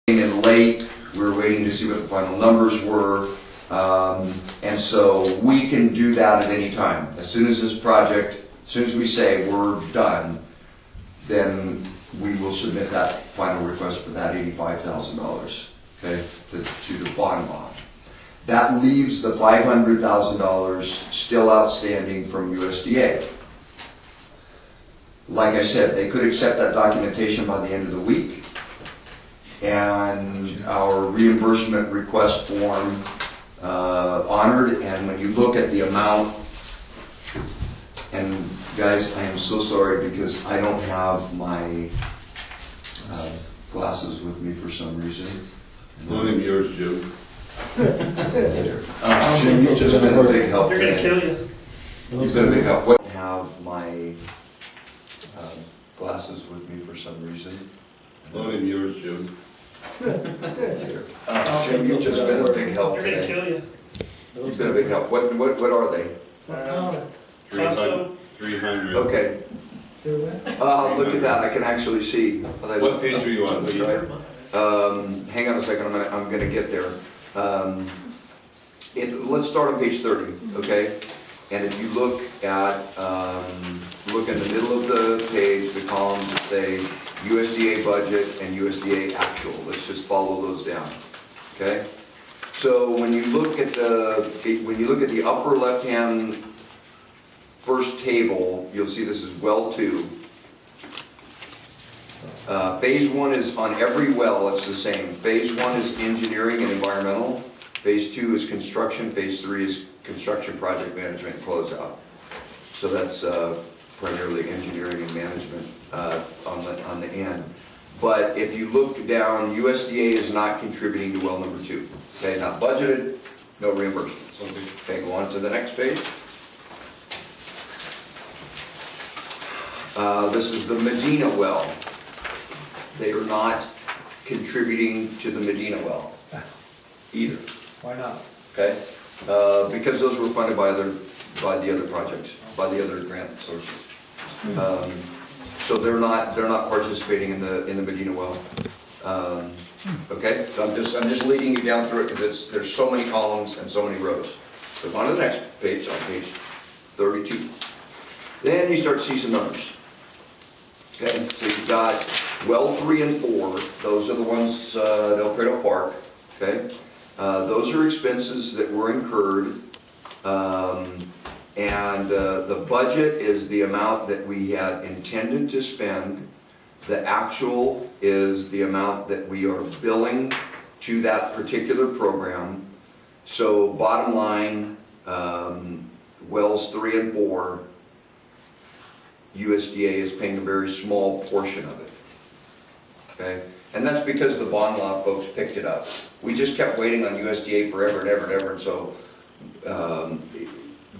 in late. We were waiting to see what the final numbers were. And so we can do that at any time. As soon as this project, as soon as we say we're done, then we will submit that final request for that $85,000, okay, to the bond law. That leaves the $500,000 still outstanding from USDA. Like I said, they could accept that documentation by the end of the week, and our reimbursement request form honored. And when you look at the amount, and guys, I am so sorry because I don't have my glasses with me for some reason. Loan him yours, Jim. Jim, you've just been a big help. They're going to kill you. You've been a big help. I don't have my glasses with me for some reason. Loan him yours, Jim. Jim, you've just been a big help They're going to today. kill you. You've been a big help. What are they? 300. Okay. Look at that. I can actually see. What page are you on? Hang on a second. I'm gonna get there. Let's start on page 30. Okay. And if you look at look in the middle of the page, the columns that say USDA budget and USDA actual. Let's just follow those down. Okay. So when you look at the upper left-hand first table, you'll see this is well 2. Phase 1 is on every well, it's the same. Phase 1 is engineering and environmental. Phase 2 is construction. Phase 3 is construction, project management, and closeout. So that's primarily engineering and management on the end. But if you look down, USDA is not contributing to well number 2. Okay, not budgeted, no reimbursements. Okay, go on to the next page. This is the Medina well. They are not contributing to the Medina well either. Why not? Okay, because those were funded by the other projects, by the other grant sources. So they're not participating in the Medina well. Okay, so I'm just leading you down through it because there's so many columns and so many rows. So on to the next page, on page 32. Then you start to see some numbers. Okay, so you've got well 3 and 4. Those are the ones at El Prado Park. Okay, those are expenses that were incurred, and the budget is the amount that we had intended to spend. The actual is the amount that we are billing to that particular program. So bottom line, wells 3 and 4, USDA is paying a very small portion of it. Okay, and that's because the bond law folks picked it up. We just kept waiting on USDA forever and ever and ever, and so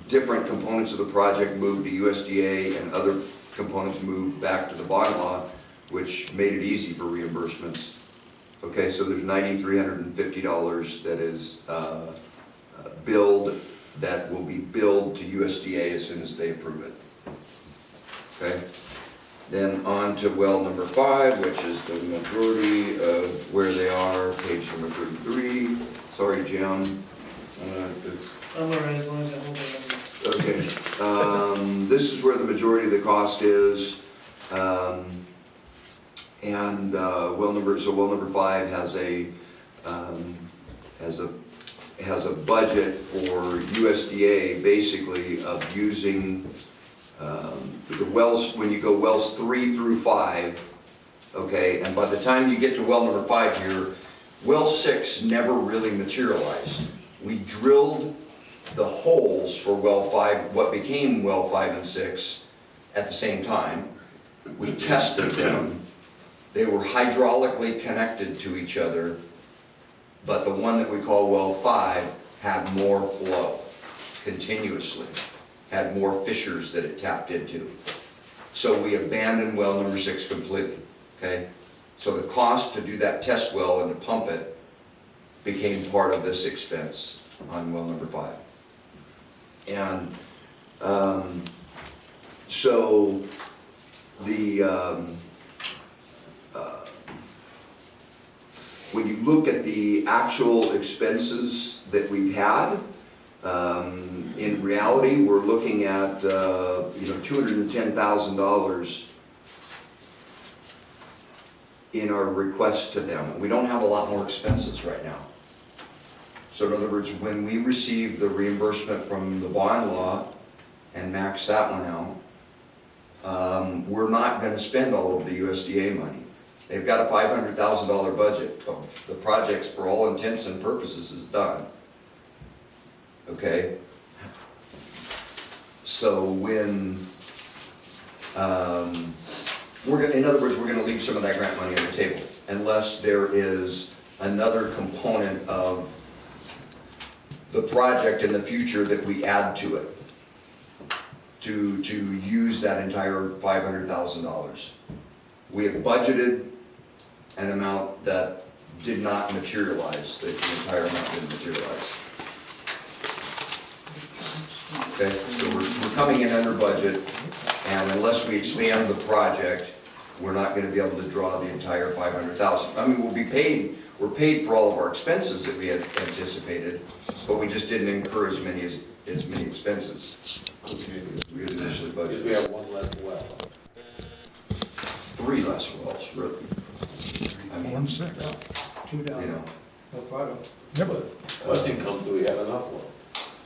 different components of the project moved to USDA and other components moved back to the bond law, which made it easy for reimbursements. Okay, so there's $9,350 that is billed, that will be billed to USDA as soon as they approve it. Okay, then on to well number 5, which is the majority of where they are, page number 33. Sorry, Jim. I'm alright as long as I hold it. Okay, this is where the majority of the cost is. Well number 5 has a budget for USDA basically of using the wells, when you go wells 3 through 5, okay, and by the time you get to well number 5 here, well 6 never really materialized. We drilled the holes for well 5, what became well 5 and 6, at the same time. We tested them. They were hydraulically connected to each other, but the one that we call well 5 had more flow continuously, had more fissures that it tapped into. So we abandoned well number 6 completely. Okay, so the cost to do that test well and to pump it became part of this expense on well number 5. And so the when you look at the actual expenses that we've had, in reality, we're looking at, $210,000 in our request to them. We don't have a lot more expenses right now. So in other words, when we receive the reimbursement from the bond law and max that one out, we're not gonna spend all of the USDA money. They've got a $500,000 budget. The project's, for all intents and purposes, is done. Okay? So when, in other words, we're gonna leave some of that grant money on the table, unless there is another component of the project in the future that we add to it, to use that entire $500,000. We have budgeted an amount that did not materialize, the entire amount didn't materialize. Okay, so we're coming in under budget, and unless we expand the project, we're not gonna be able to draw the entire $500,000. I mean, we're paid for all of our expenses that we had anticipated, but we just didn't incur as many expenses. Okay. We had initially Because we budgeted. have one less well. 3 less wells, really. I mean, 6. Two down. you know, No problem. Yeah, but Question comes, do we have enough well?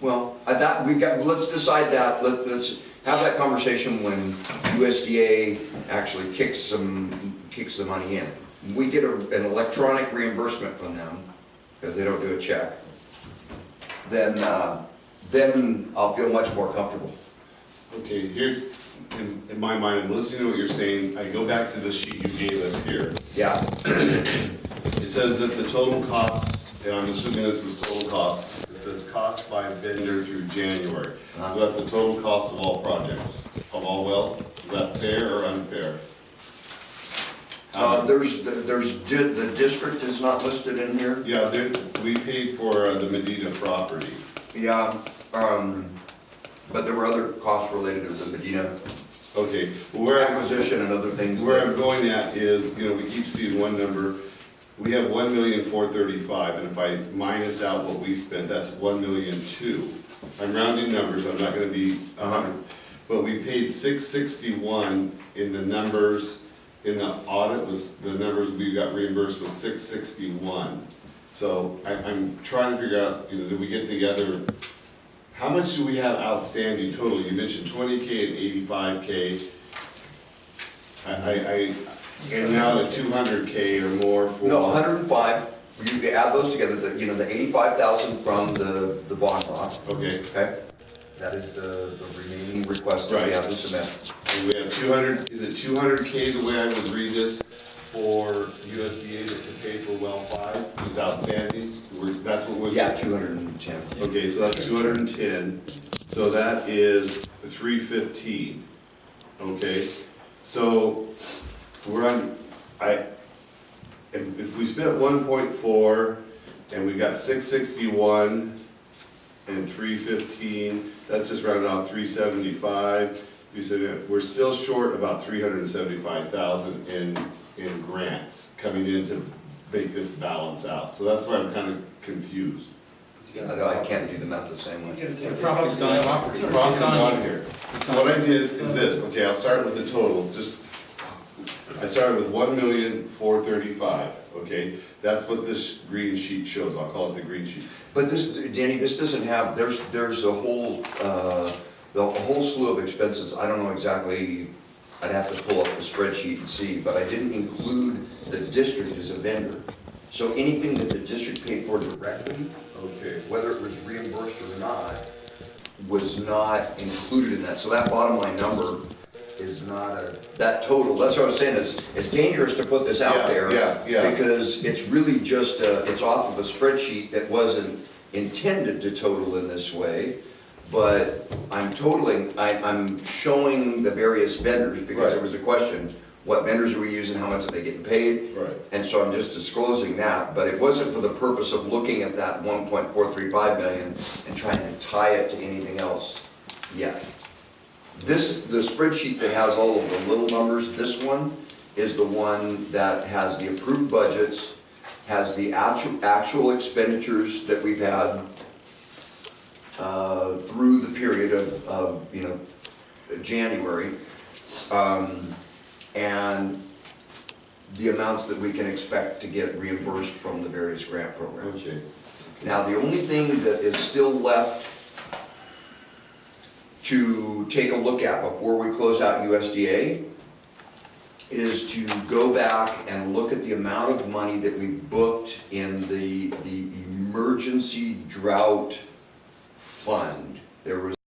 well, let's decide that, let's have that conversation when USDA actually kicks the money in. We get an electronic reimbursement from them, because they don't do a check, then I'll feel much more comfortable. Okay, here's, in my mind, I'm listening to what you're saying, I go back to the sheet you gave us here. Yeah, It says that the total costs, and I'm assuming this is total cost, it says cost by vendor through January. So that's the total cost of all projects, of all wells? Is that fair or unfair? the district is not listed in here. Yeah, we paid for the Medina property. Yeah, but there were other costs related to the Medina Okay, well, acquisition and other things. where I'm going at is, we keep seeing one number. We have 1,435,000, and if I minus out what we spent, that's 1,002,000. I'm rounding numbers, I'm not gonna be 100, but we paid 661 in the numbers, in the audit was, the numbers we got reimbursed was 661. So I'm trying to figure out, did we get together, how much do we have outstanding total? You mentioned 20K and 85K. And now the 200K or more for. No, 105, you add those together, the 85,000 from the bond law. Okay, Okay, that is the remaining request that we have to submit. and we have 200, is it 200K the way I would read this for USDA to pay for well 5 is outstanding? That's what we're. Yeah, 210. Okay, so that's 210, so that is 315, okay? So, we're on, if we spent 1.4, and we got 661 and 315, that's just rounded off 375. We said we're still short about 375,000 in grants coming in to make this balance out. So that's why I'm kind of confused. I can't do the math the same way. The It's on The problem's on here. So what I did is this, okay, I'll start with the total, I started with 1,435,000, okay? That's what this green sheet shows, I'll call it the green sheet. But this, Danny, this doesn't have, there's a whole slew of expenses. I don't know exactly, I'd have to pull up the spreadsheet and see, but I didn't include the district as a vendor. So anything that the district paid for directly, Okay. whether it was reimbursed or not, was not included in that. So that bottom line number is not that total. That's what I was saying, it's dangerous to put this out Yeah, there. yeah. Because it's really just, it's off of a spreadsheet that wasn't intended to total in this way. But I'm showing the various vendors, because there was a question, what vendors are we using, how much are they getting paid? Right. And so I'm just disclosing that, but it wasn't for the purpose of looking at that 1.435 million and trying to tie it to anything else yet. The spreadsheet that has all of the little numbers, this one is the one that has the approved budgets has the actual expenditures that we've had through the period of you know, January, and the amounts that we can expect to get reimbursed from the various grant programs. Okay. Now, the only thing that is still left to take a look at before we close out USDA is to go back and look at the amount of money that we booked in the emergency drought fund. There was